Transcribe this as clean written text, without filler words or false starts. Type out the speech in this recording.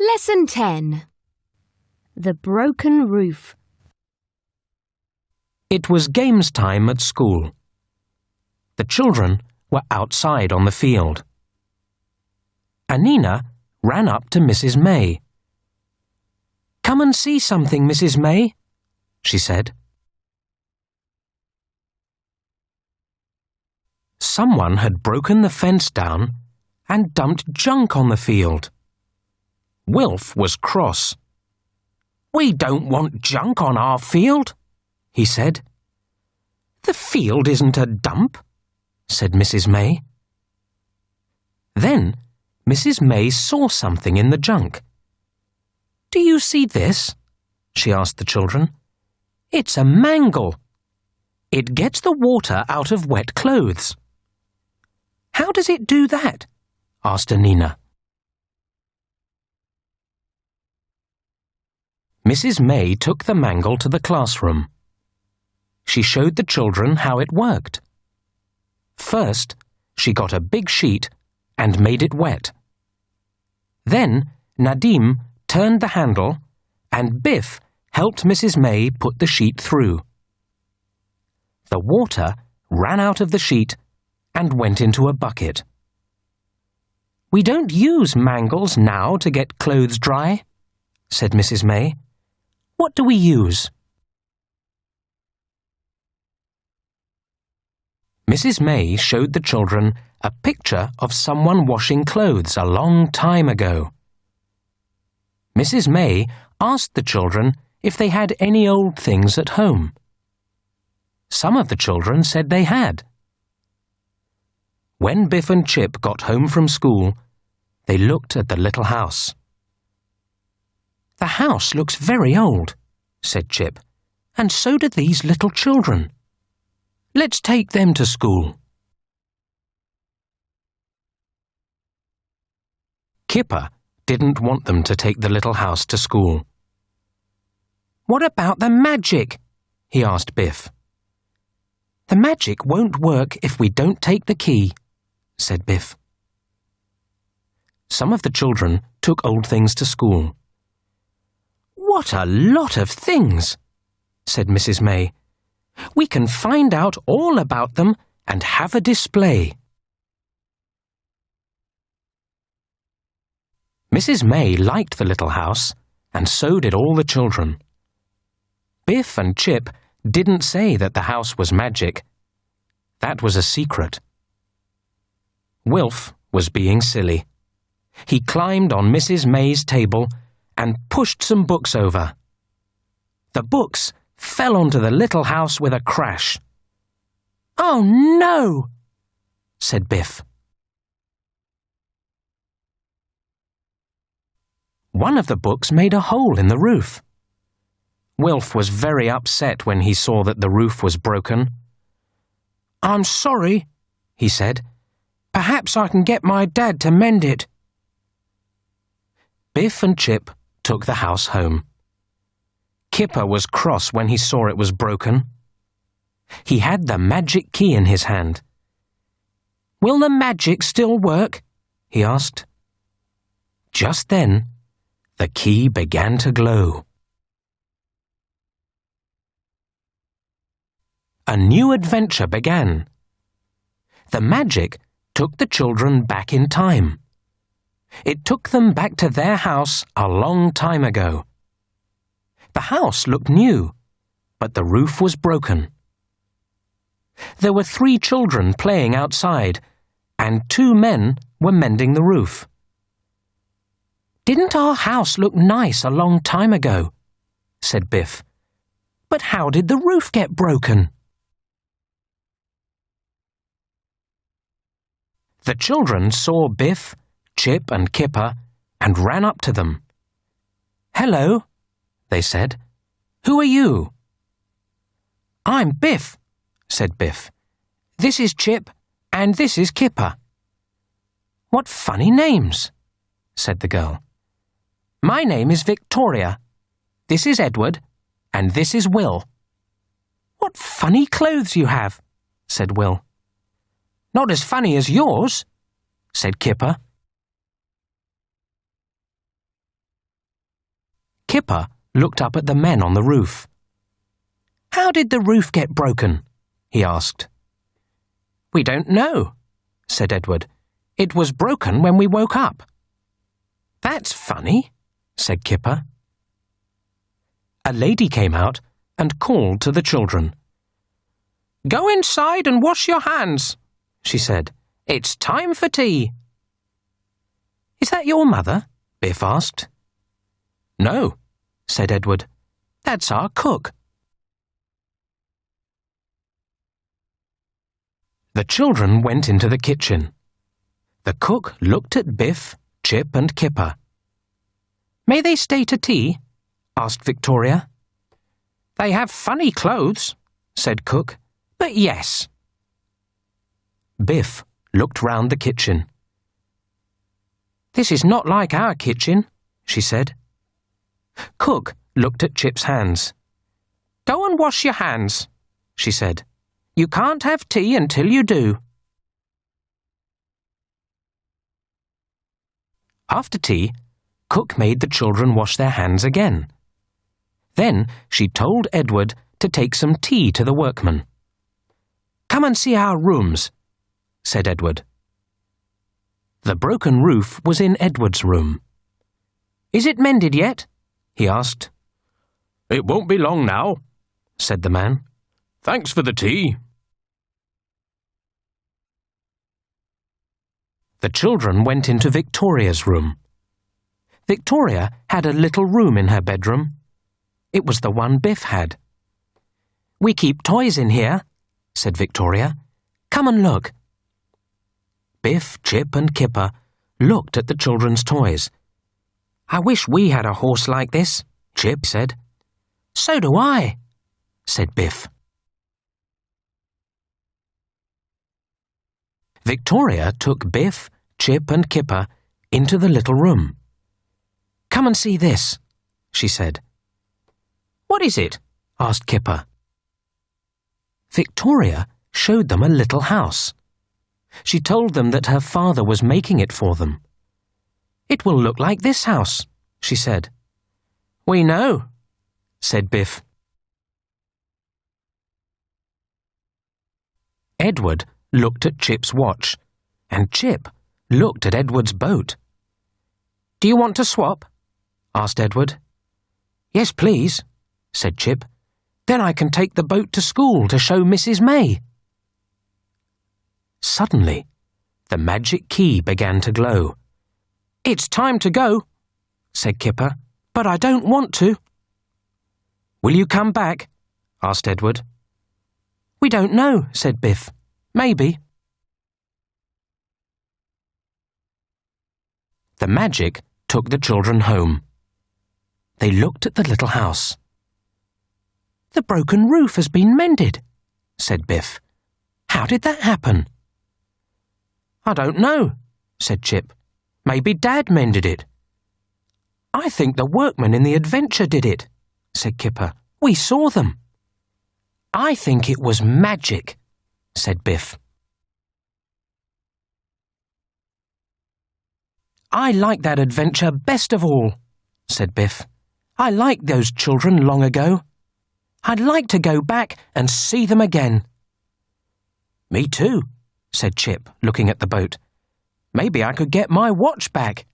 Lesson 10. The Broken Roof. It was games time at school. The children were outside on the field. Anina ran up to Mrs. May. "Come and see something, Mrs. May," she said. Someone had broken the fence down and dumped junk on the field. Wilf was cross. "We don't want junk on our field," he said. "The field isn't a dump," said Mrs. May. Then Mrs. May saw something in the junk. "Do you see this?" she asked the children. "It's a mangle. It gets the water out of wet clothes." "How does it do that?" asked Anina. Mrs. May took the mangle to the classroom. She showed the children how it worked. First, she got a big sheet and made it wet. Then Nadim turned the handle and Biff helped Mrs. May put the sheet through. The water ran out of the sheet and went into a bucket. "We don't use mangles now to get clothes dry," said Mrs. May. "What do we use?" Mrs. May showed the children a picture of someone washing clothes a long time ago. Mrs. May asked the children if they had any old things at home. Some of the children said they had. When Biff and Chip got home from school, they looked at the little house. "The house looks very old," said Chip, "and so do these little children. Let's take them to school." Kipper didn't want them to take the little house to school. "What about the magic?" he asked Biff. "The magic won't work if we don't take the key," said Biff. Some of the children took old things to school. "What a lot of things," said Mrs. May. "We can find out all about them and have a display." Mrs. May liked the little house, and so did all the children. Biff and Chip didn't say that the house was magic. That was a secret. Wilf was being silly. He climbed on Mrs. May's table and pushed some books over. The books fell onto the little house with a crash. "Oh, no!" said Biff. One of the books made a hole in the roof. Wilf was very upset when he saw that the roof was broken. "I'm sorry," he said. "Perhaps I can get my dad to mend it." Biff and Chip took the house home. Kipper was cross when he saw it was broken. He had the magic key in his hand. "Will the magic still work?" he asked. Just then, the key began to glow. A new adventure began. The magic took the children back in time. It took them back to their house a long time ago. The house looked new, but the roof was broken. There were 3 children playing outside, and 2 men were mending the roof. "Didn't our house look nice a long time ago?" said Biff. "But how did the roof get broken?" The children saw Biff, Chip and Kipper and ran up to them. "Hello," they said. "Who are you?" "I'm Biff," said Biff. "This is Chip and this is Kipper." "What funny names," said the girl. "My name is Victoria. This is Edward and this is Will." "What funny clothes you have," said Will. "Not as funny as yours," said Kipper. Kipper looked up at the men on the roof. "How did the roof get broken?" he asked. "We don't know," said Edward. "It was broken when we woke up." "That's funny," said Kipper. A lady came out and called to the children. "Go inside and wash your hands," she said. "It's time for tea." "Is that your mother?" Biff asked. "No," said Edward. "That's our cook." The children went into the kitchen. The cook looked at Biff, Chip and Kipper. "May they stay to tea?" asked Victoria. "They have funny clothes," said Cook, "but yes." Biff looked round the kitchen. "This is not like our kitchen," she said. Cook looked at Chip's hands. "Go and wash your hands," she said. "You can't have tea until you do." After tea, Cook made the children wash their hands again. Then she told Edward to take some tea to the workmen. "Come and see our rooms," said Edward. The broken roof was in Edward's room. "Is it mended yet?" he asked. "It won't be long now," said the man. "Thanks for the tea." The children went into Victoria's room. Victoria had a little room in her bedroom. It was the one Biff had. "We keep toys in here," said Victoria. "Come and look." Biff, Chip and Kipper looked at the children's toys. "I wish we had a horse like this," Chip said. "So do I," said Biff. Victoria took Biff, Chip and Kipper into the little room. "Come and see this," she said. "What is it?" asked Kipper. Victoria showed them a little house. She told them that her father was making it for them. "It will look like this house," she said. "We know," said Biff. Edward looked at Chip's watch, and Chip looked at Edward's boat. "Do you want to swap?" asked Edward. "Yes, please," said Chip. "Then I can take the boat to school to show Mrs. May." Suddenly, the magic key began to glow. "It's time to go," said Kipper, "but I don't want to." "Will you come back?" asked Edward. "We don't know," said Biff. "Maybe." The magic took the children home. They looked at the little house. "The broken roof has been mended," said Biff. "How did that happen?" "I don't know," said Chip. "Maybe Dad mended it." "I think the workmen in the adventure did it," said Kipper. "We saw them." "I think it was magic," said Biff. "I like that adventure best of all," said Biff. "I liked those children long ago. I'd like to go back and see them again." "Me too," said Chip, looking at the boat. "Maybe I could get my watch back."